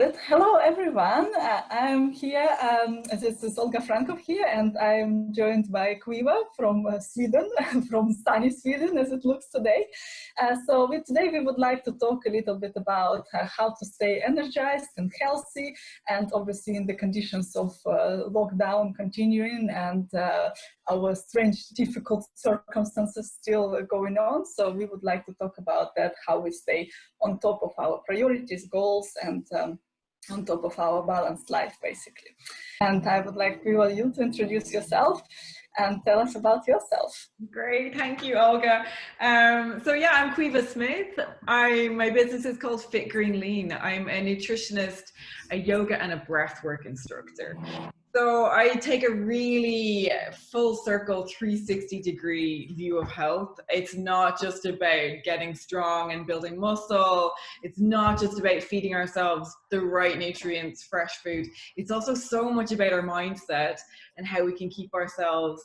Hello everyone, I'm here, this is Olga Frankov here, and I'm joined by Caoimhe from Sweden, from sunny Sweden as it looks today. Today we would like to talk a little bit about how to stay energized and healthy, and obviously in the conditions of lockdown continuing and our strange, difficult circumstances still going on. So we would like to talk about that, how we stay on top of our priorities, goals, and on top of our balanced life, basically. And I would like you to introduce yourself and tell us about yourself. Great, thank you, Olga. I'm Caoimhe Smyth. My business is called Fit Green Lean. I'm a nutritionist, a yoga and a breathwork instructor. So I take a really full circle 360-degree view of health. It's not just about getting strong and building muscle. It's not just about feeding ourselves the right nutrients, fresh food. It's also so much about our mindset and how we can keep ourselves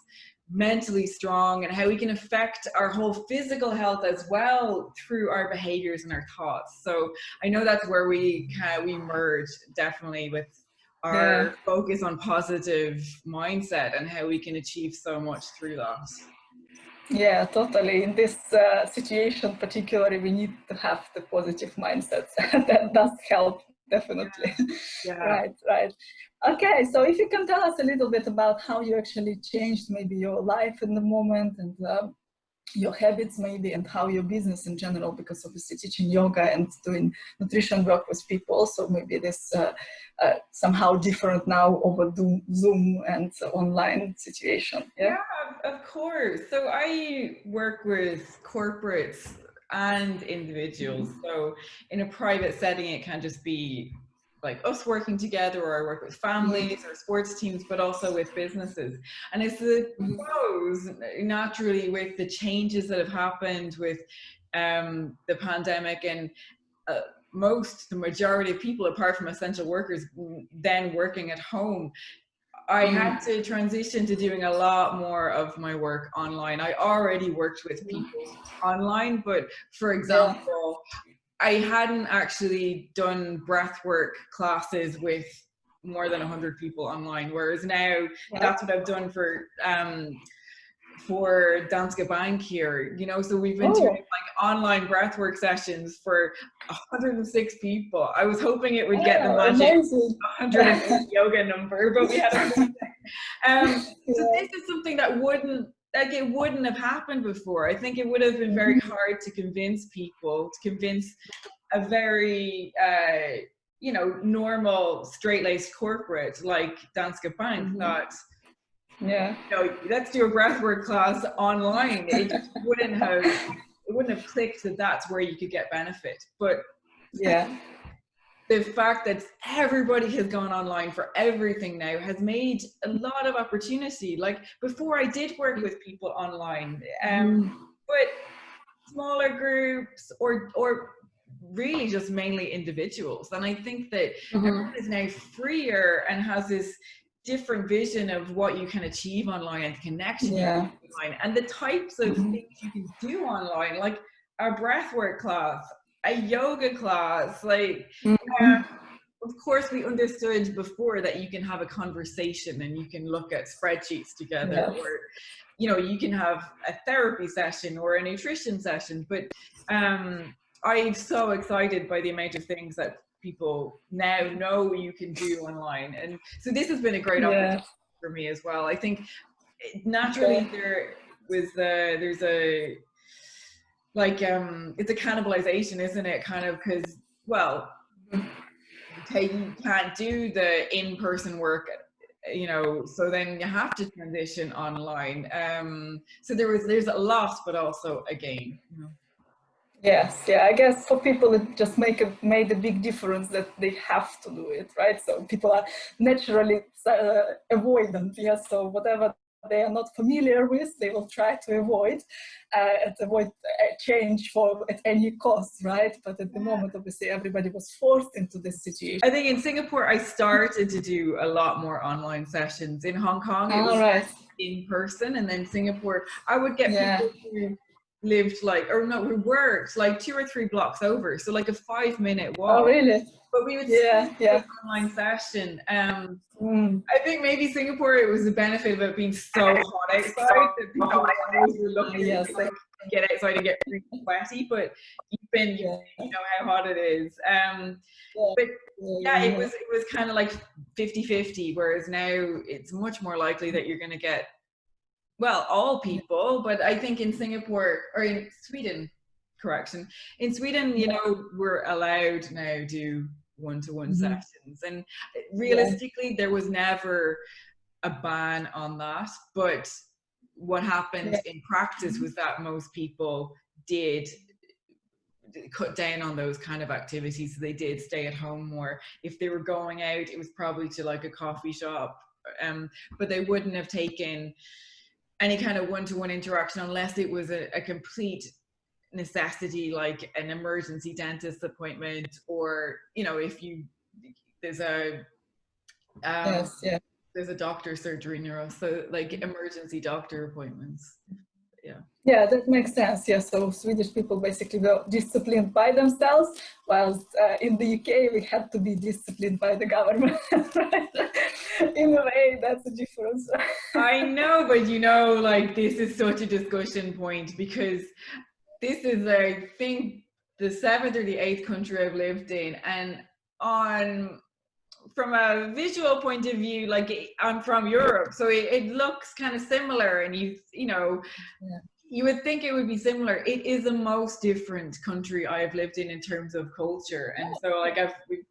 mentally strong and how we can affect our whole physical health as well through our behaviors and our thoughts. So I know that's where we merge definitely with our focus on positive mindset and how we can achieve so much through that. Yeah, totally. In this situation, particularly, we need to have the positive mindset. That does help, definitely. Yeah. Right. Okay, so if you can tell us a little bit about how you actually changed maybe your life in the moment and your habits maybe, and how your business in general, because obviously teaching yoga and doing nutrition work with people, so maybe this somehow different now over Zoom and online situation. Yeah, of course. So I work with corporates and individuals. So in a private setting, it can just be like us working together, or I work with families or sports teams, but also with businesses. And I suppose naturally with the changes that have happened with the pandemic and the majority of people, apart from essential workers, then working at home, I had to transition to doing a lot more of my work online. I already worked with people online, but for example, I hadn't actually done breathwork classes with more than 100 people online, whereas now that's what I've done for Danske Bank here, so we've been doing like online breathwork sessions for 106 people. I was hoping it would get the magic 108 yoga number, but we had a so this is something that wouldn't have happened before. I think it would have been very hard to convince people, to convince a very normal straight-laced corporate like Danske Bank that let's do a breathwork class online. It just wouldn't have clicked that that's where you could get benefit. But the fact that everybody has gone online for everything now has made a lot of opportunity. Like before, I did work with people online, but smaller groups or really just mainly individuals. And I think that everyone is now freer and has this different vision of what you can achieve online and the connection you can do online and the types of things you can do online, like a breathwork class, a yoga class, like of course we understood before that you can have a conversation and you can look at spreadsheets together, or you can have a therapy session or a nutrition session, but I'm so excited by the amount of things that people now know you can do online. And so this has been a great opportunity for me as well. I think naturally it's a cannibalization, isn't it? Kind of, because, you can't do the in-person work, so then you have to transition online. So there's a loss, but also a gain. Yes, I guess for people it just made a big difference that they have to do it, right? So people are naturally avoidant, so whatever they are not familiar with, they will try to avoid change at any cost, right? But at the moment, obviously, everybody was forced into this situation. I think in Singapore, I started to do a lot more online sessions. In Hong Kong, it was in person, and then Singapore, I would get people lived like, or no, we worked like 2 or 3 blocks over, so like a 5-minute walk. Oh, really? But we would yeah, an online session. I think maybe Singapore, it was the benefit of it being so hot outside that people always were looking to like, get outside and get really sweaty. But even you know how hot it is. But yeah, it was kind of like 50-50, whereas now it's much more likely that you're going to get, well, all people. But I think in Singapore, or in Sweden, correction, in Sweden, you know, we're allowed now do one-to-one sessions, and realistically there was never a ban on that. But what happened in practice was that most people did cut down on those kind of activities. So they did stay at home more. If they were going out, it was probably to like a coffee shop, but they wouldn't have taken any kind of one-to-one interaction unless it was a complete necessity, like an emergency dentist appointment, or you know, if there's a there's a doctor surgery near us, so like emergency doctor appointments. Yeah, that makes sense. Yeah, so Swedish people basically were disciplined by themselves, whilst in the UK we had to be disciplined by the government. Right? In a way, that's the difference. I know, but you know, like this is such a discussion point, because this is, I think, the 7th or the 8th country I've lived in, and from a visual point of view, like I'm from Europe, so it looks kind of similar, and you know, you would think it would be similar. It is the most different country I've lived in terms of culture. And so like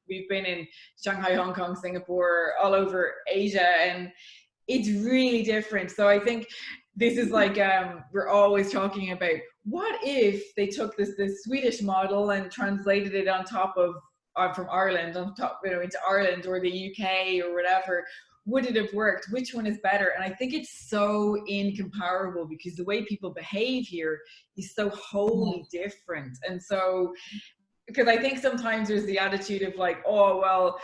we've been in Shanghai, Hong Kong, Singapore, all over Asia, and it's really different. So I think this is like, we're always talking about, what if they took this Swedish model and translated it on top of, from Ireland, on top, you know, into Ireland or the UK or whatever. Would it have worked? Which one is better? And I think it's so incomparable, because the way people behave here is so wholly different. And so, because I think sometimes there's the attitude of like, oh, well,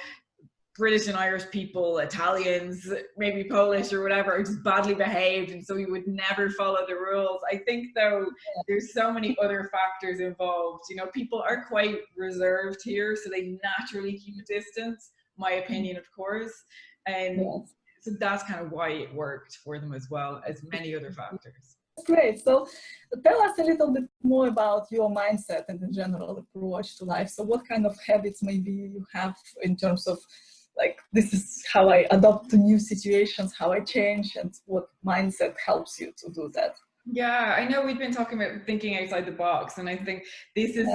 British and Irish people, Italians, maybe Polish or whatever, are just badly behaved, and so we would never follow the rules. I think though there's so many other factors involved. You know, people are quite reserved here, so they naturally keep a distance, my opinion, of course. And so that's kind of why it worked for them, as well as many other factors. Great. So tell us a little bit more about your mindset and the general approach to life. So what kind of habits maybe you have in terms of like, this is how I adopt to new situations, how I change, and what mindset helps you to do that? Yeah, I know we've been talking about thinking outside the box, and I think this is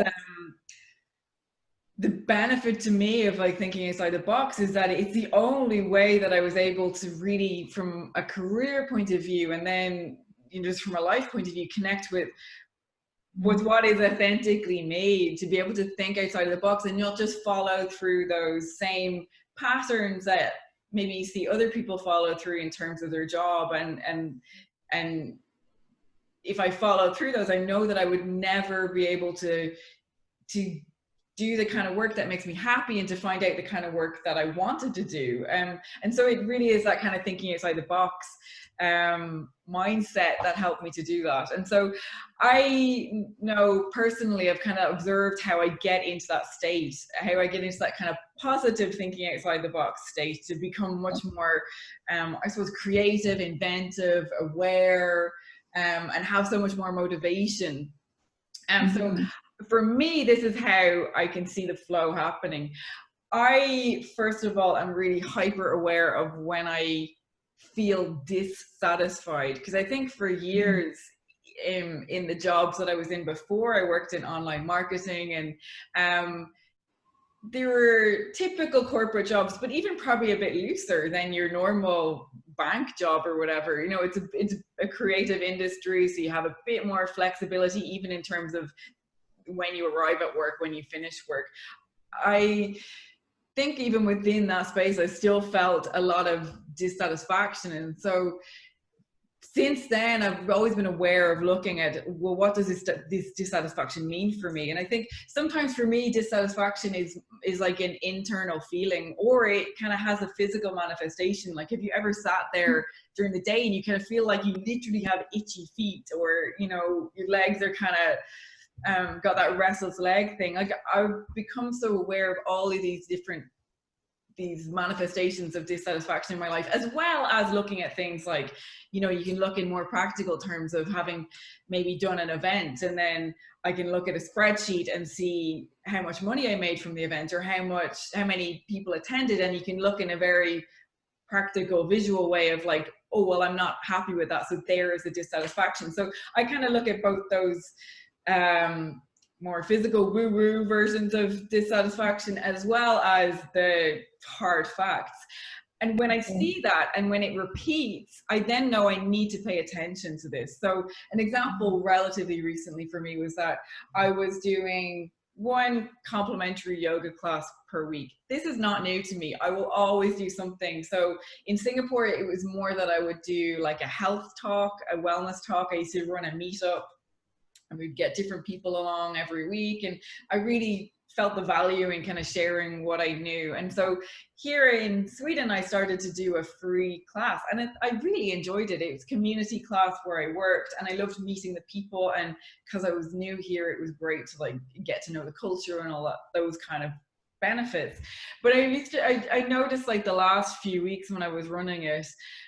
the benefit to me of like thinking outside the box is that it's the only way that I was able to really, from a career point of view, and then, you know, just from a life point of view, connect with what is authentically me, to be able to think outside of the box and not just follow through those same patterns that maybe you see other people follow through in terms of their job. And if I follow through those, I know that I would never be able to do the kind of work that makes me happy, and to find out the kind of work that I wanted to do. And so it really is that kind of thinking outside the box mindset that helped me to do that. And so I know personally, I've kind of observed how I get into that state, how I get into that kind of positive thinking outside the box state, to become much more, I suppose, creative, inventive, aware, and have so much more motivation. So for me, this is how I can see the flow happening. I, first of all, am really hyper aware of when I feel dissatisfied, because I think for years in the jobs that I was in before, I worked in online marketing, and they were typical corporate jobs, but even probably a bit looser than your normal bank job or whatever. You know, it's a creative industry, so you have a bit more flexibility, even in terms of when you arrive at work, when you finish work. I think even within that space, I still felt a lot of dissatisfaction. And so since then, I've always been aware of looking at, well, what does this dissatisfaction mean for me? And I think sometimes for me, dissatisfaction is like an internal feeling, or it kind of has a physical manifestation. Like, have you ever sat there during the day and you kind of feel like you literally have itchy feet, or, you know, your legs are kind of got that restless leg thing? Like, I've become so aware of all of these manifestations of dissatisfaction in my life, as well as looking at things like, you know, you can look in more practical terms of having maybe done an event, and then I can look at a spreadsheet and see how much money I made from the event, or how many people attended, and you can look in a very practical, visual way of like, oh, well, I'm not happy with that, so there is a dissatisfaction. So I kind of look at both those more physical woo-woo versions of dissatisfaction, as well as the hard facts. And when I see that, and when it repeats, I then know I need to pay attention to this. So an example relatively recently for me was that I was doing one complimentary yoga class per week. This is not new to me. I will always do something. So in Singapore, it was more that I would do like a health talk, a wellness talk. I used to run a meetup, and we'd get different people along every week, and I really felt the value in kind of sharing what I knew. And so here in Sweden, I started to do a free class, and I really enjoyed it. It was community class where I worked, and I loved meeting the people, and because I was new here, it was great to like get to know the culture and all that, those kind of benefits. But I noticed like the last few weeks when I was running it,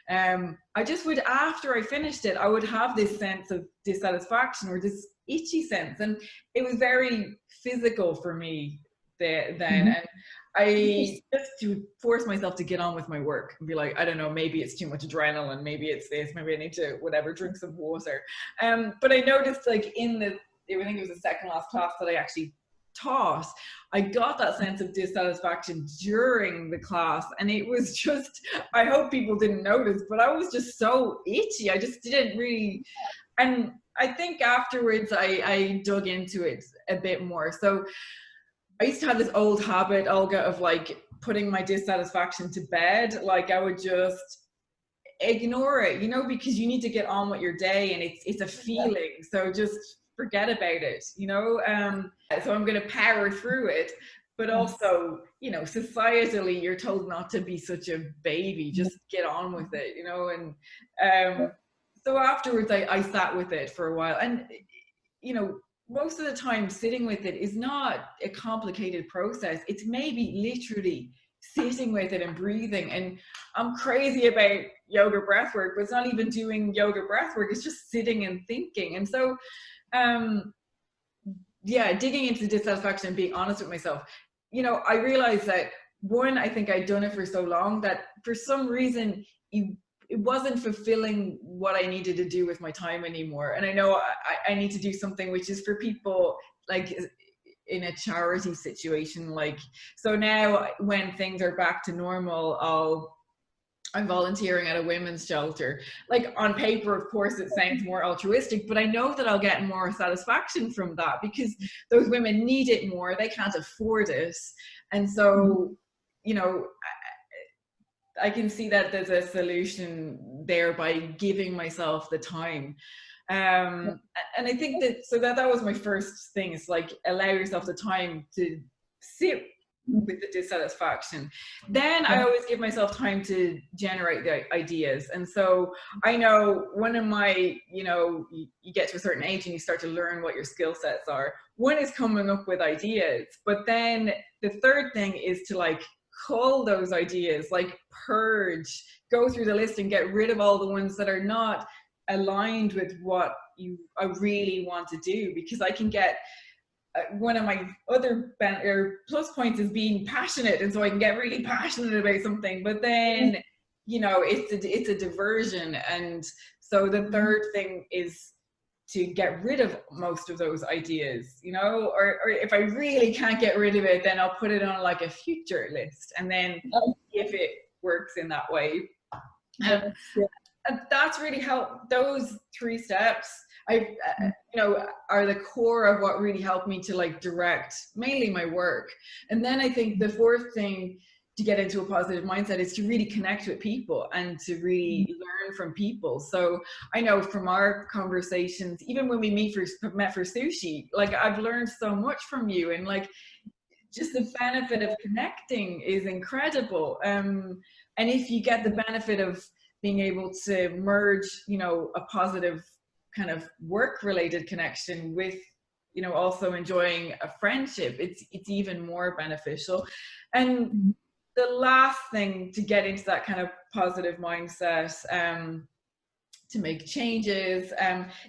I just would, after I finished it, I would have this sense of dissatisfaction, or this itchy sense, and it was very physical for me then. And I just to force myself to get on with my work and be like, I don't know, maybe it's too much adrenaline, maybe it's this, maybe I need to whatever, drink some water. But I noticed like I think it was the second last class that I actually taught, I got that sense of dissatisfaction during the class, and it was just, I hope people didn't notice, but I was just so itchy. I just didn't really, and I think afterwards I dug into it a bit more. So I used to have this old habit, Olga, of like putting my dissatisfaction to bed. Like I would just ignore it, you know, because you need to get on with your day, and it's a feeling. So just forget about it, you know. So I'm going to power through it. But also, you know, societally, you're told not to be such a baby. Just get on with it, you know. And so afterwards, I sat with it for a while. And, you know, most of the time sitting with it is not a complicated process. It's maybe literally sitting with it and breathing. And I'm crazy about yoga breathwork, but it's not even doing yoga breathwork. It's just sitting and thinking. And so, yeah, digging into dissatisfaction and being honest with myself, you know, I realized that one, I think I'd done it for so long that for some reason it wasn't fulfilling what I needed to do with my time anymore. And I know I need to do something which is for people like in a charity situation. Like, so now when things are back to normal, I'm volunteering at a women's shelter. Like on paper, of course, it sounds more altruistic, but I know that I'll get more satisfaction from that because those women need it more. They can't afford it. And so, you know, I can see that there's a solution there by giving myself the time. And I think that was my first thing. It's like allow yourself the time to sit with the dissatisfaction. Then I always give myself time to generate the ideas. And so I know one of my, you know, you get to a certain age and you start to learn what your skill sets are. One is coming up with ideas, but then the third thing is to like cull those ideas, like purge, go through the list and get rid of all the ones that are not aligned with what I really want to do. Because I can get one of my other plus points is being passionate, and so I can get really passionate about something, but then, you know, it's a diversion. And so the third thing is to get rid of most of those ideas, you know, or if I really can't get rid of it, then I'll put it on like a future list, and then if it works in that way. And that's really helped. Those 3 steps you know, are the core of what really helped me to like direct mainly my work. And then I think the fourth thing to get into a positive mindset is to really connect with people and to really learn from people. So I know from our conversations, even when we met for sushi, like I've learned so much from you, and like just the benefit of connecting is incredible. And if you get the benefit of being able to merge, you know, a positive kind of work related connection with, you know, also enjoying a friendship, it's even more beneficial. And the last thing to get into that kind of positive mindset, to make changes,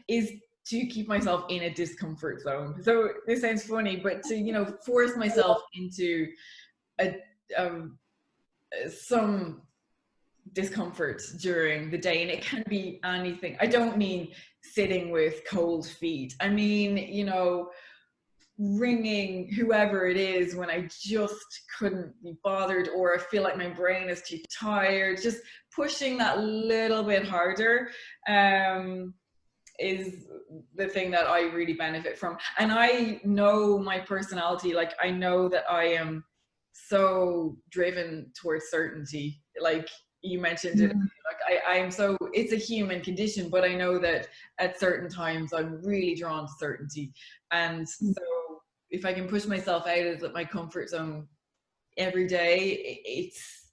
is to keep myself in a discomfort zone. So this sounds funny, but to, you know, force myself into some discomfort during the day. And it can be anything. I don't mean sitting with cold feet. I mean, you know, ringing whoever it is when I just couldn't be bothered, or I feel like my brain is too tired. Just pushing that little bit harder is the thing that I really benefit from. And I know my personality, like I know that I am so driven towards certainty. Like you mentioned it, like I am so, it's a human condition, but I know that at certain times I'm really drawn to certainty. And so if I can push myself out of my comfort zone every day, it's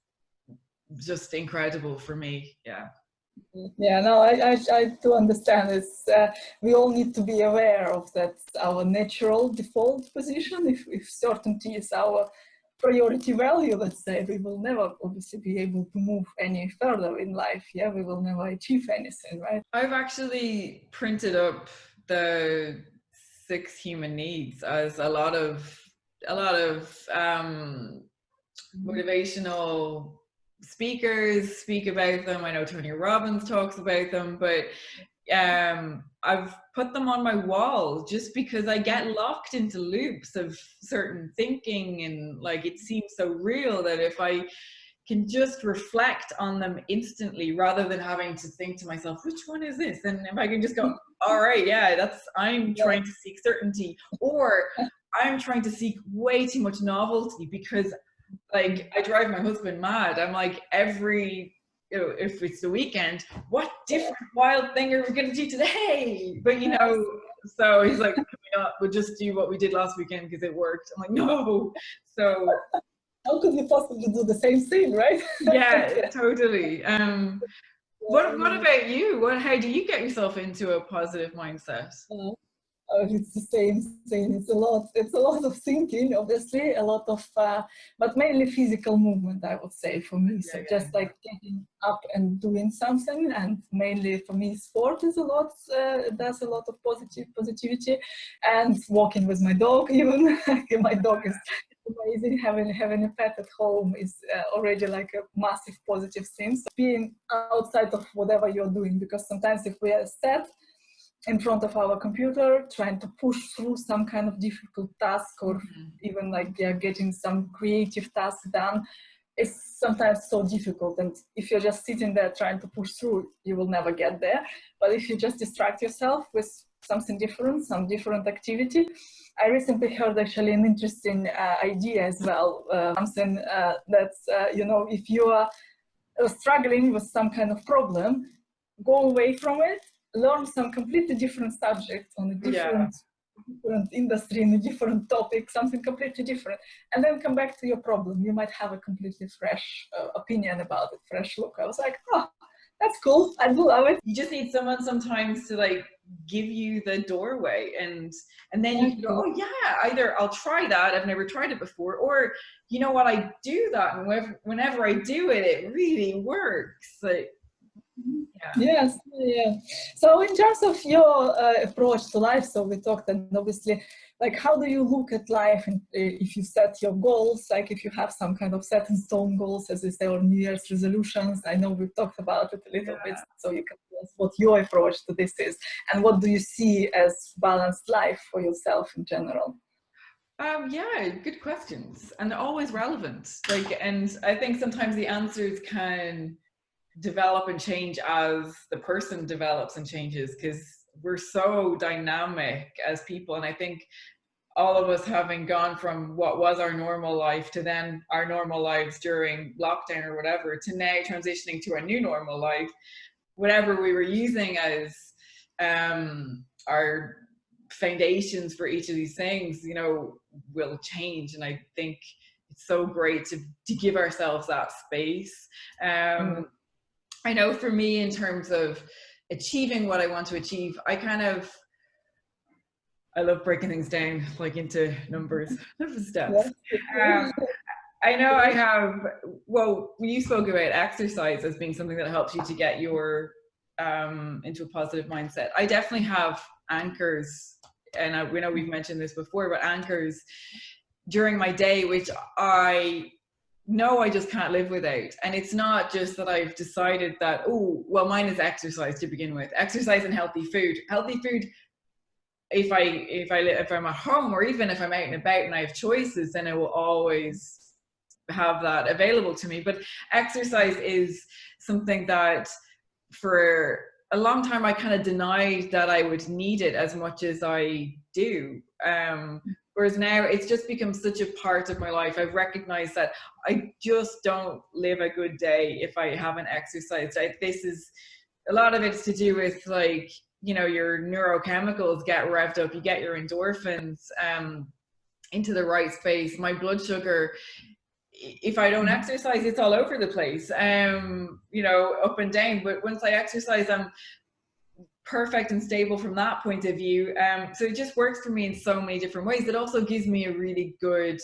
just incredible for me. Yeah. Yeah, no, I do understand. It's we all need to be aware of that. Our natural default position. If certainty is our priority value, let's say, we will never obviously be able to move any further in life. Yeah, we will never achieve anything, right? I've actually printed up the 6 human needs, as a lot of motivational speakers speak about them. I know Tony Robbins talks about them, but I've put them on my wall just because I get locked into loops of certain thinking, and like it seems so real that if I can just reflect on them instantly rather than having to think to myself, which one is this? And if I can just go, all right, yeah, I'm trying to seek certainty, or I'm trying to seek way too much novelty, because like I drive my husband mad. I'm like, every, you know, if it's the weekend, what different wild thing are we going to do today? But you know, so he's like, we'll just do what we did last weekend because it worked. I'm like, no. So how could we possibly do the same thing, right? Yeah, totally. What about you? How do you get yourself into a positive mindset? It's the same thing. It's a lot of thinking, obviously, a lot of, but mainly physical movement, I would say, for me. So just like getting up and doing something, and mainly for me, sport is does a lot of positivity, and walking with my dog even. My dog is amazing. Having a pet at home is already like a massive positive thing. So being outside of whatever you're doing, because sometimes if we are set in front of our computer, trying to push through some kind of difficult task, or even like getting some creative task done, is sometimes so difficult. And if you're just sitting there trying to push through, you will never get there. But if you just distract yourself with something different, some different activity. I recently heard actually an interesting idea as well, something that's, you know, if you are struggling with some kind of problem, go away from it, learn some completely different subject on a different industry, in a different topic, something completely different, and then come back to your problem. You might have a completely fresh opinion about it, fresh look. I was like, oh, that's cool. I do love it. You just need someone sometimes to like give you the doorway, and then you can go, oh yeah, either I'll try that, I've never tried it before, or you know what, I do that, and whenever I do it, it really works. Like, Yes, yeah. So in terms of your approach to life, so we talked, and obviously, like, how do you look at life, and if you set your goals, like if you have some kind of set in stone goals, as we say, or New Year's resolutions? I know we've talked about it a little bit, so you can tell us what your approach to this is, and what do you see as balanced life for yourself in general? Yeah, good questions, and they're always relevant. Like, and I think sometimes the answers can develop and change as the person develops and changes, because we're so dynamic as people. And I think all of us having gone from what was our normal life to then our normal lives during lockdown or whatever, to now transitioning to a new normal life, whatever we were using as our foundations for each of these things, you know, will change. And I think it's so great to give ourselves that space. I know for me, in terms of achieving what I want to achieve, I love breaking things down like into numbers, steps. I know I have, well, you spoke about exercise as being something that helps you to get your into a positive mindset. I definitely have anchors, and we know we've mentioned this before, but anchors during my day, which I know I just can't live without. And it's not just that I've decided that, oh, well, mine is exercise to begin with. Exercise and healthy food. Healthy food, if I'm at home, or even if I'm out and about and I have choices, then I will always have that available to me. But exercise is something that for a long time I kind of denied that I would need it as much as I do. Whereas now it's just become such a part of my life. I've recognized that I just don't live a good day if I haven't exercised. This is, a lot of it's to do with, like, you know, your neurochemicals get revved up, you get your endorphins into the right space. My blood sugar, if I don't exercise, it's all over the place, you know, up and down. But once I exercise, I'm perfect and stable from that point of view. So it just works for me in so many different ways. It also gives me a really good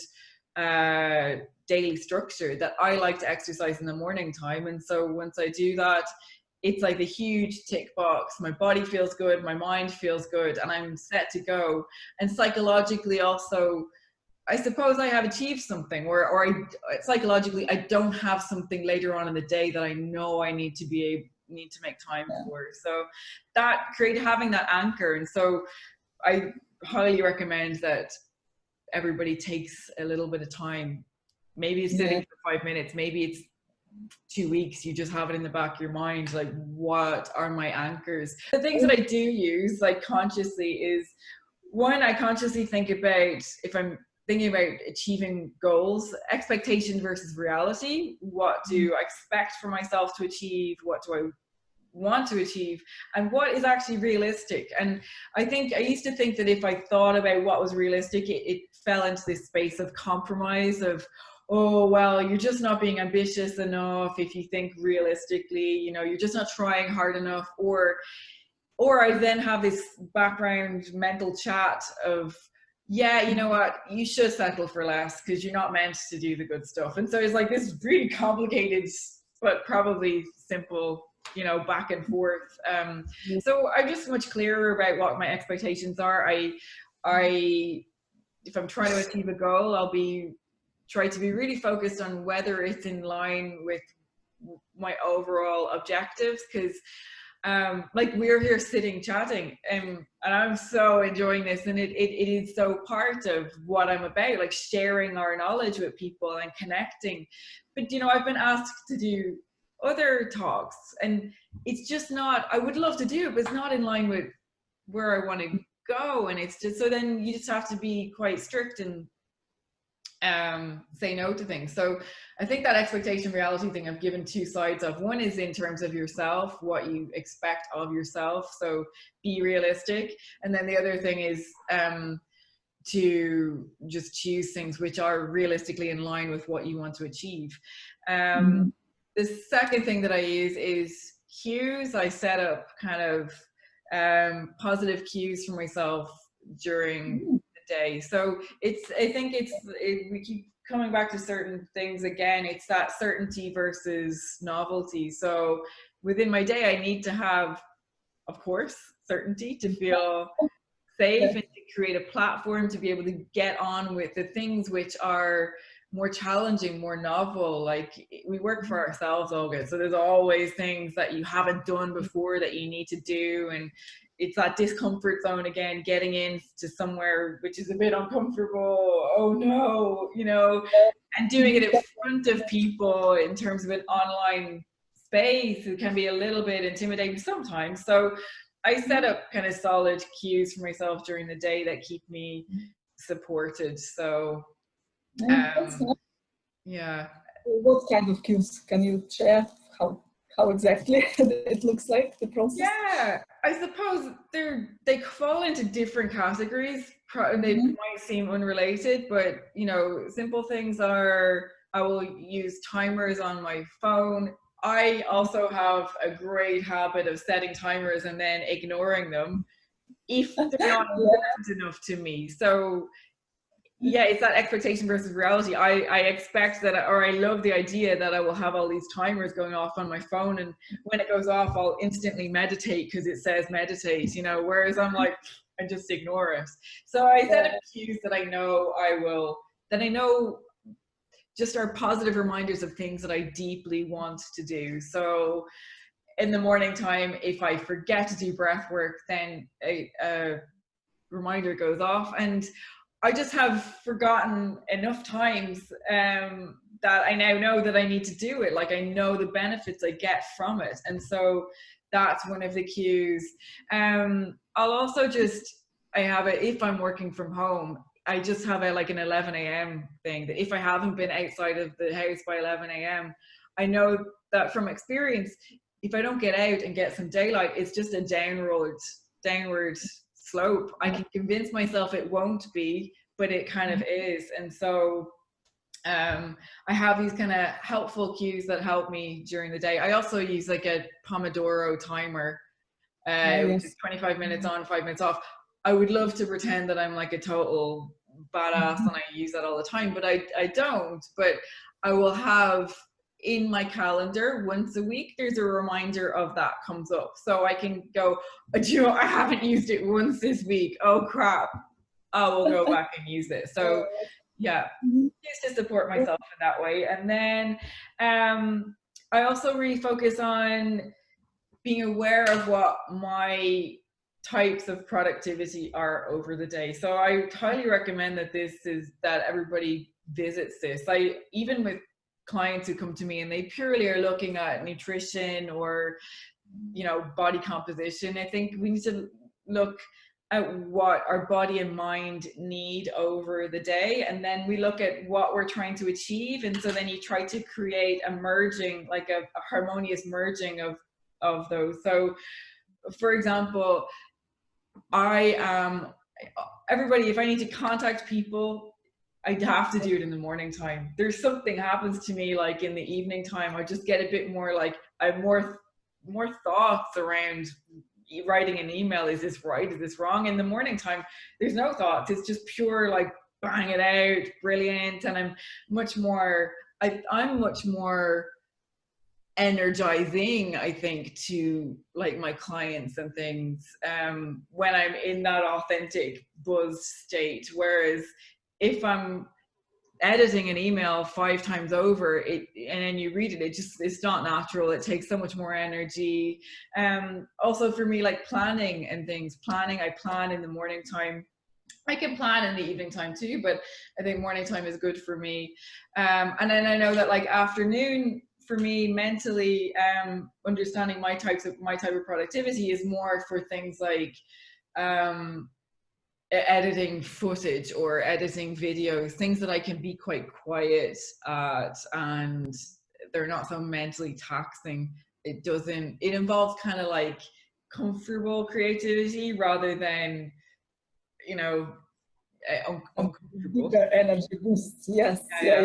daily structure, that I like to exercise in the morning time. And so once I do that, it's like a huge tick box. My body feels good, my mind feels good, and I'm set to go. And psychologically also, I suppose I have achieved something, or psychologically, I don't have something later on in the day that I know I need to make time for. So that having that anchor. And so I highly recommend that everybody takes a little bit of time. Maybe it's sitting for 5 minutes, maybe it's 2 weeks, you just have it in the back of your mind, like, what are my anchors? The things that I do use, like, consciously is, one, I consciously think about, if I'm thinking about achieving goals, expectation versus reality. What do I expect for myself to achieve? What do I want to achieve? And what is actually realistic? And I think I used to think that if I thought about what was realistic, it fell into this space of compromise, of, oh, well, you're just not being ambitious enough if you think realistically, you know, you're just not trying hard enough. Or I then have this background mental chat of, yeah, you know what, you should settle for less because you're not meant to do the good stuff. And so it's like this really complicated but probably simple, you know, back and forth. So I'm just much clearer about what my expectations are. If I'm trying to achieve a goal, I'll try to be really focused on whether it's in line with my overall objectives, because like, we're here sitting chatting, and I'm so enjoying this, and it is so part of what I'm about, like sharing our knowledge with people and connecting. But, you know, I've been asked to do other talks, and it's just not, I would love to do it, but it's not in line with where I want to go. And it's just, so then you just have to be quite strict and say no to things. So I think that expectation reality thing, I've given two sides of. One is in terms of yourself, what you expect of yourself, so be realistic. And then the other thing is to just choose things which are realistically in line with what you want to achieve. The second thing that I use is cues. I set up kind of positive cues for myself during day. So we keep coming back to certain things again. It's that certainty versus novelty. So within my day, I need to have, of course, certainty to feel safe and to create a platform to be able to get on with the things which are more challenging, more novel. Like, we work for ourselves, Olga, so there's always things that you haven't done before that you need to do, and it's that discomfort zone again, getting into somewhere which is a bit uncomfortable. Oh no, you know, and doing it in front of people in terms of an online space, it can be a little bit intimidating sometimes. So I set up kind of solid cues for myself during the day that keep me supported. So That's nice. yeah. What kind of cues can you share? How exactly it looks like, the process? Yeah, I suppose they fall into different categories. They might seem unrelated, but you know, simple things are I will use timers on my phone. I also have a great habit of setting timers and then ignoring them if they're not important enough to me. So yeah, it's that expectation versus reality. I expect that, or I love the idea that I will have all these timers going off on my phone, and when it goes off, I'll instantly meditate because it says meditate, you know, whereas I'm like, I just ignore it. So I set up cues that I know that I know just are positive reminders of things that I deeply want to do. So in the morning time, if I forget to do breath work, then a reminder goes off. And I just have forgotten enough times that I now know that I need to do it. Like I know the benefits I get from it. And so that's one of the cues. I'll also I have it, if I'm working from home, I just have like an 11 a.m. thing that if I haven't been outside of the house by 11 a.m., I know that from experience, if I don't get out and get some daylight, it's just a downward slope. I can convince myself it won't be, but it kind of is. And so I have these kind of helpful cues that help me during the day. I also use like a Pomodoro timer, which is 25 minutes on, 5 minutes off. I would love to pretend that I'm like a total badass and I use that all the time, but I don't. But I will have in my calendar once a week, there's a reminder of that comes up. So I can go, you know, I haven't used it once this week. Oh crap. I will go back and use it. So yeah, just to support myself in that way. And then I also really focus on being aware of what my types of productivity are over the day. So I highly recommend that everybody visits this. Even with clients who come to me and they purely are looking at nutrition or, you know, body composition, I think we need to look at what our body and mind need over the day, and then we look at what we're trying to achieve, and so then you try to create a merging, like a harmonious merging of those. So for example, everybody, if I need to contact people, I have to do it in the morning time. There's something happens to me like in the evening time, I just get a bit more like, I have more thoughts around writing an email. Is this right? Is this wrong? In the morning time, there's no thoughts. It's just pure like bang it out, brilliant. And I'm much more energizing, I think, to like my clients and things when I'm in that authentic buzz state. Whereas if I'm editing an email 5 times over and then you read it, it's not natural. It takes so much more energy. Also for me, like planning and things, I plan in the morning time. I can plan in the evening time too, but I think morning time is good for me. And then I know that like afternoon for me mentally, understanding my type of productivity is more for things like editing footage or editing videos, things that I can be quite quiet at and they're not so mentally taxing. It involves kind of like comfortable creativity rather than, you know, uncomfortable. Bigger energy boosts. Yes. Yeah.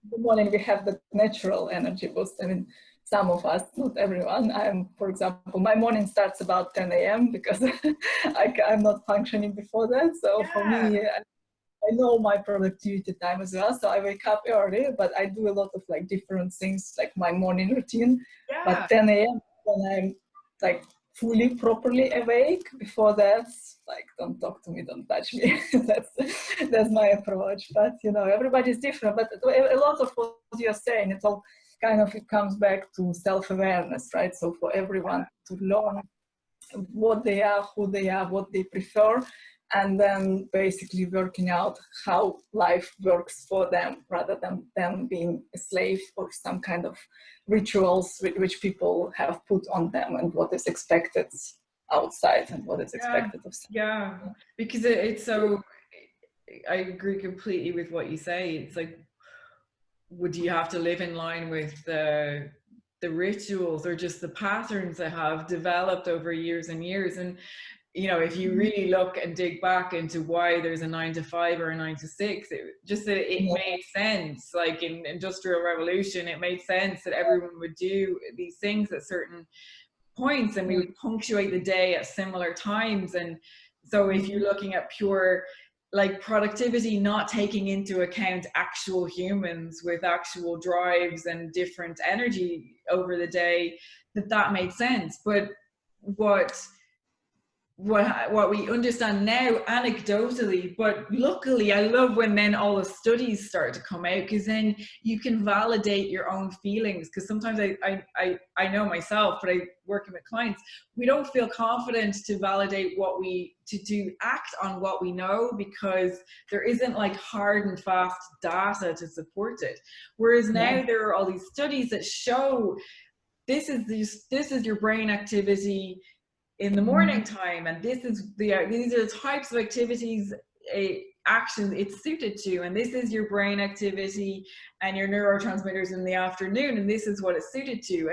In the morning we have the natural energy boost. I mean, some of us, not everyone. For example, my morning starts about 10 a.m. because I'm not functioning before that. So for me, I know my productivity time as well. So I wake up early, but I do a lot of like different things, like my morning routine. Yeah. But 10 a.m. when I'm like fully properly awake. Before that, like, don't talk to me, don't touch me. that's my approach. But you know, everybody's different. But a lot of what you're saying, it comes back to self-awareness, right? So for everyone to learn what they are, who they are, what they prefer, and then basically working out how life works for them rather than them being a slave or some kind of rituals which people have put on them and what is expected outside and what is expected of them. Yeah, because it's so, I agree completely with what you say. It's like, would you have to live in line with the rituals or just the patterns that have developed over years and years? And you know, if you really look and dig back into why there's a 9 to 5 or a 9 to 6, it made sense. Like in Industrial Revolution, it made sense that everyone would do these things at certain points, and we would punctuate the day at similar times. And so if you're looking at pure like productivity, not taking into account actual humans with actual drives and different energy over the day, that made sense. But what we understand now anecdotally, but luckily I love when then all the studies start to come out, because then you can validate your own feelings. Because sometimes I know myself, but I working with clients, we don't feel confident to validate to act on what we know, because there isn't like hard and fast data to support it. Whereas now there are all these studies that show this is your brain activity in the morning time, and these are the types of activities, actions it's suited to, and this is your brain activity and your neurotransmitters in the afternoon, and this is what it's suited to.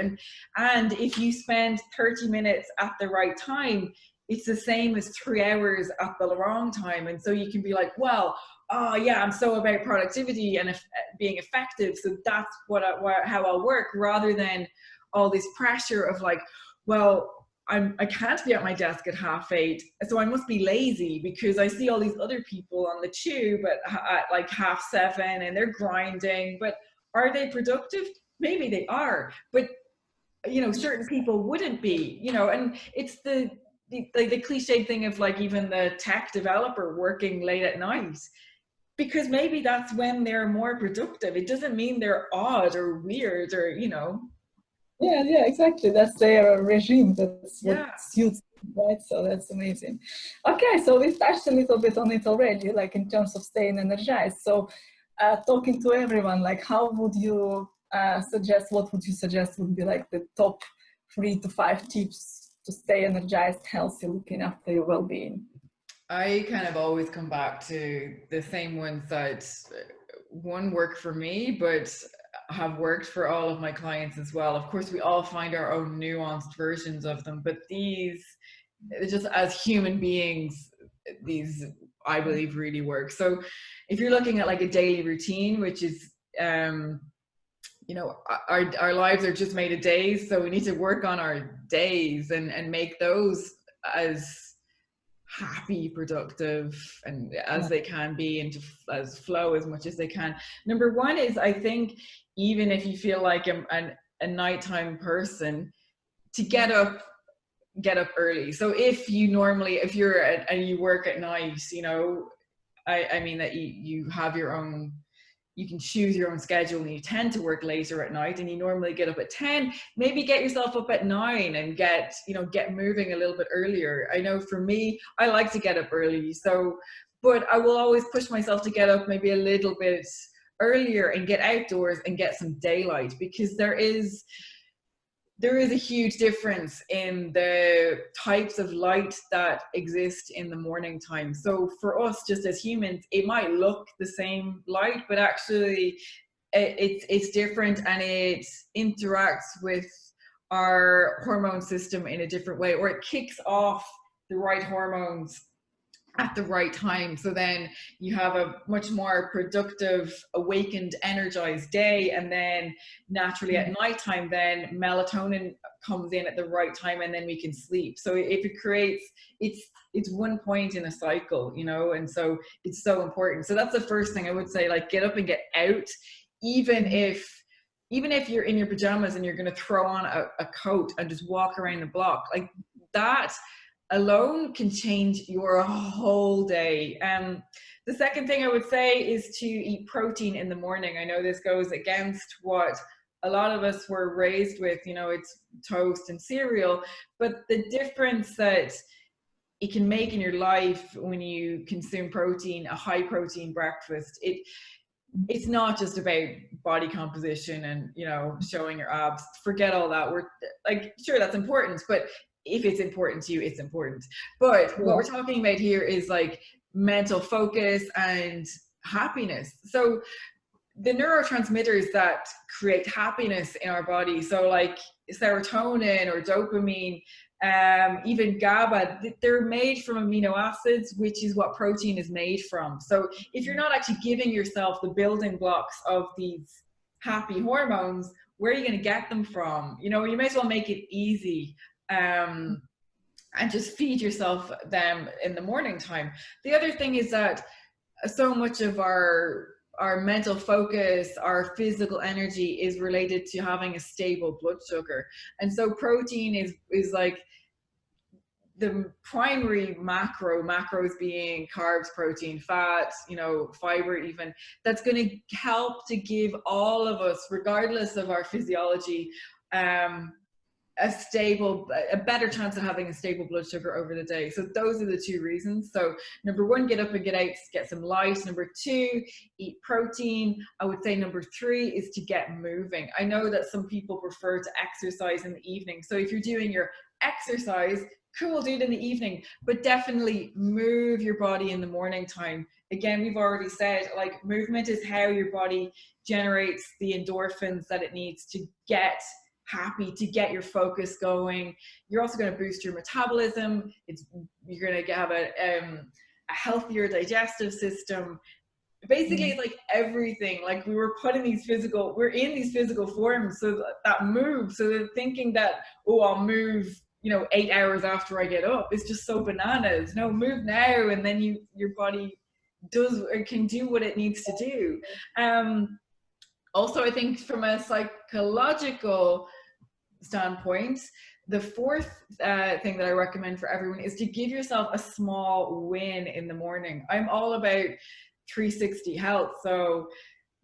And if you spend 30 minutes at the right time, it's the same as 3 hours at the wrong time. And so you can be like, well, oh yeah, I'm so about productivity and being effective, so that's how I'll work, rather than all this pressure of like, well, I can't be at my desk at 8:30, so I must be lazy, because I see all these other people on the tube at like 7:30 and they're grinding. But are they productive? Maybe they are, but you know, certain people wouldn't be, you know. And it's the cliched thing of like even the tech developer working late at night, because maybe that's when they're more productive. It doesn't mean they're odd or weird or, you know. Yeah, exactly. That's their regime. That's what suits them, right? So that's amazing. Okay, so we've touched a little bit on it already, like in terms of staying energized. So talking to everyone, like how would you what would you suggest would be like the top 3 to 5 tips to stay energized, healthy, looking after your well-being? I kind of always come back to the same ones that one work for me, but have worked for all of my clients as well. Of course, we all find our own nuanced versions of them, but these, just as human beings, these I believe really work. So if you're looking at like a daily routine, which is you know, our lives are just made of days, so we need to work on our days and make those as happy, productive, and as they can be, and as flow as much as they can. Number one is, I think, even if you feel like a nighttime person, to get up early. So if you're and you work at night, you know, I mean that you have your own, you can choose your own schedule, and you tend to work later at night, and you normally get up at 10, maybe get yourself up at 9 and get moving a little bit earlier. I know for me, I like to get up early, but I will always push myself to get up maybe a little bit earlier and get outdoors and get some daylight, because there is a huge difference in the types of light that exist in the morning time. So for us, just as humans, it might look the same light, but actually it's different, and it interacts with our hormone system in a different way, or it kicks off the right hormones at the right time. So then you have a much more productive, awakened, energized day. And then naturally at nighttime, then melatonin comes in at the right time, and then we can sleep. So if it creates, it's one point in a cycle, you know, and so it's so important. So that's the first thing I would say, like, get up and get out, even if you're in your pajamas and you're going to throw on a coat and just walk around the block, like that alone can change your whole day. The second thing I would say is to eat protein in the morning. I know this goes against what a lot of us were raised with, you know, it's toast and cereal, but the difference that it can make in your life when you consume protein, a high protein breakfast, it's not just about body composition and, you know, showing your abs. Forget all that. We're like, sure, that's important, but if it's important to you, it's important. But what we're talking about here is like mental focus and happiness. So the neurotransmitters that create happiness in our body, so like serotonin or dopamine, even GABA, they're made from amino acids, which is what protein is made from. So if you're not actually giving yourself the building blocks of these happy hormones, where are you going to get them from? You know, you may as well make it easy, and just feed yourself them in the morning time. The other thing is that so much of our mental focus, our physical energy is related to having a stable blood sugar. And so protein is like the primary macros being carbs, protein, fat, you know, fiber even, that's going to help to give all of us, regardless of our physiology, a better chance of having a stable blood sugar over the day. So those are the two reasons. So number one, get up and get out, get some light. Number two, eat protein. I would say number three is to get moving. I know that some people prefer to exercise in the evening. So if you're doing your exercise, cool, do it in the evening, but definitely move your body in the morning time. Again, we've already said, like, movement is how your body generates the endorphins that it needs to get happy, to get your focus going. You're also going to boost your metabolism. You're going to have a healthier digestive system. Basically, it's like everything. Like, we're in these physical forms, so that move. So they're thinking that, oh, I'll move, you know, 8 hours after I get up. It's just so bananas. No, move now, and then your body can do what it needs to do. Also, I think from a psychological standpoint, the fourth thing that I recommend for everyone is to give yourself a small win in the morning. I'm all about 360 health, so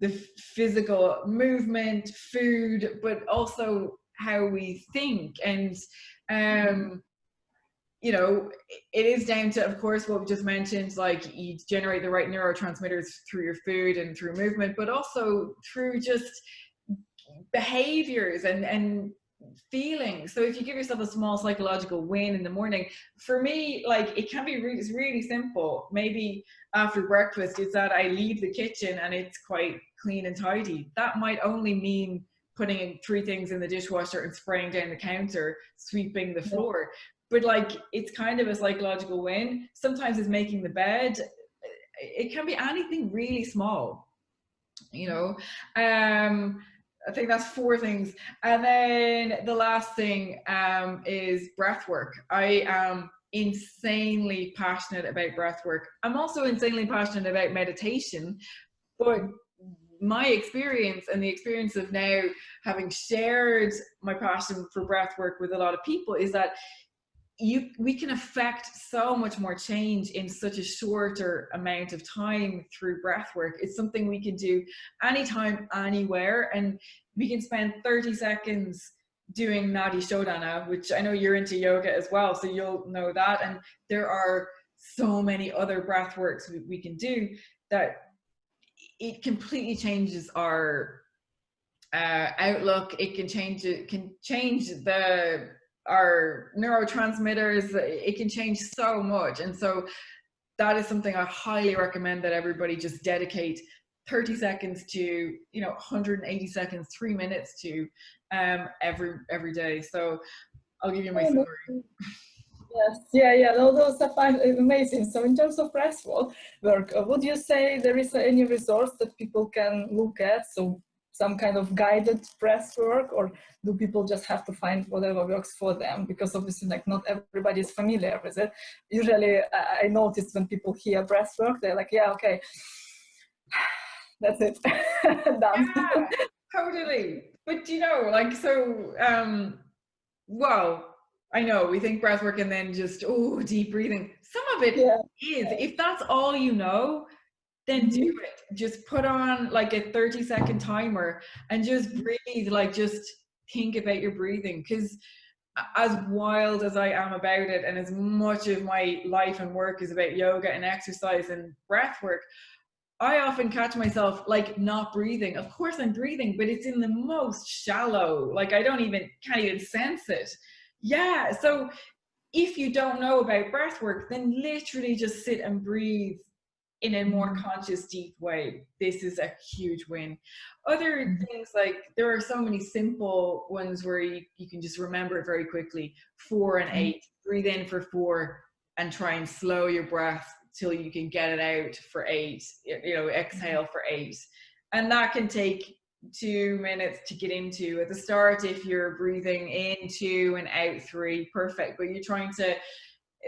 the physical movement, food, but also how we think. And you know, it is down to, of course, what we just mentioned, like, you generate the right neurotransmitters through your food and through movement, but also through just behaviors and feelings. So if you give yourself a small psychological win in the morning, for me, like, it can be it's really simple. Maybe after breakfast, it's that I leave the kitchen and it's quite clean and tidy. That might only mean putting 3 things in the dishwasher and spraying down the counter, sweeping the floor. But like, it's kind of a psychological win. Sometimes it's making the bed. It can be anything really small, you know. I think that's 4 things. And then the last thing is breath work. I am insanely passionate about breath work. I'm also insanely passionate about meditation, but my experience and the experience of now having shared my passion for breath work with a lot of people is that we can affect so much more change in such a shorter amount of time through breath work. It's something we can do anytime, anywhere, and we can spend 30 seconds doing Nadi Shodhana, which I know you're into yoga as well, so you'll know that. And there are so many other breath works we can do that it completely changes our outlook. It can change our neurotransmitters. It can change so much. And so that is something I highly recommend that everybody just dedicate 30 seconds to, you know, 180 seconds, 3 minutes to every day. So I'll give you my summary. Yes, yeah, those are amazing. So in terms of breath work, would you say there is any resource that people can look at? So some kind of guided breath work, or do people just have to find whatever works for them? Because obviously, like, not everybody is familiar with it. Usually I notice when people hear breath work, they're like, yeah, okay, that's it. Done. Yeah, totally. But you know, like, so well, I know we think breath work and then just, oh, deep breathing. Some of it is. If that's all you know, then do it. Just put on like a 30-second timer and just breathe, like, just think about your breathing. Because as wild as I am about it, and as much of my life and work is about yoga and exercise and breath work, I often catch myself like not breathing. Of course I'm breathing, but it's in the most shallow, like I can't even sense it. Yeah, so if you don't know about breath work, then literally just sit and breathe in a more conscious, deep way. This is a huge win. Other things, like there are so many simple ones where you can just remember it very quickly. 4 and 8. Breathe in for 4 and try and slow your breath till you can get it out for 8. You know, exhale for 8. And that can take 2 minutes to get into. At the start, if you're breathing in 2 and out 3, perfect. But you're trying to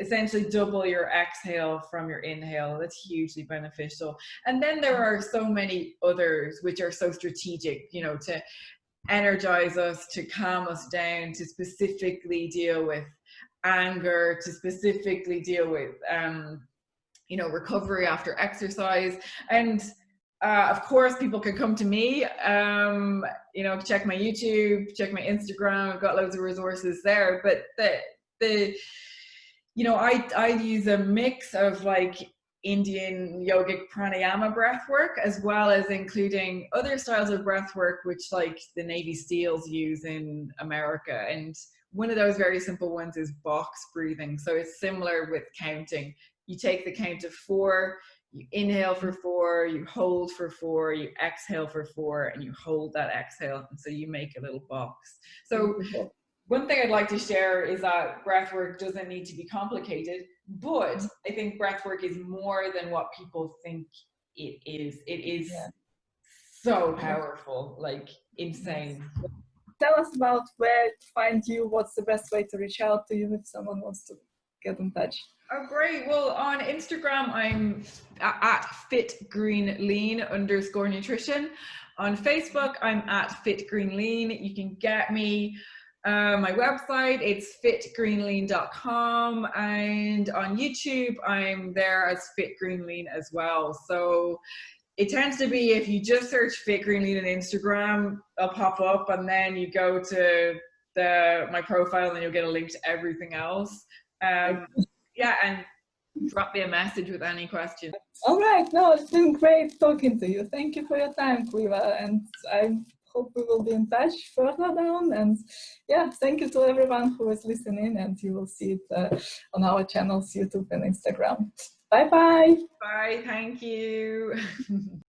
essentially double your exhale from your inhale. That's hugely beneficial. And then there are so many others which are so strategic, you know, to energize us, to calm us down, to specifically deal with anger, to specifically deal with you know, recovery after exercise. And of course, people can come to me, you know, check my YouTube, check my Instagram. I've got loads of resources there. But you know, I use a mix of like Indian yogic pranayama breath work, as well as including other styles of breath work, which like the Navy SEALs use in America. And one of those very simple ones is box breathing. So it's similar with counting. You take the count of 4, you inhale for 4, you hold for 4, you exhale for 4, and you hold that exhale. And so you make a little box. So one thing I'd like to share is that breathwork doesn't need to be complicated, but I think breathwork is more than what people think it is. It is so powerful, like insane. Tell us about where to find you. What's the best way to reach out to you if someone wants to get in touch? Oh, great. Well, on Instagram, I'm at fitgreenlean_nutrition. On Facebook, I'm at fitgreenlean. You can get me my website, it's fitgreenlean.com, and on YouTube I'm there as fitgreenlean as well. So it tends to be, if you just search fitgreenlean on Instagram, it'll pop up, and then you go to my profile and you'll get a link to everything else. Yeah, and drop me a message with any questions. All right, no, it's been great talking to you. Thank you for your time, Caoimhe, and I hope we will be in touch further down. And yeah, thank you to everyone who is listening, and you will see it on our channels, YouTube and Instagram. Bye bye. Bye, thank you.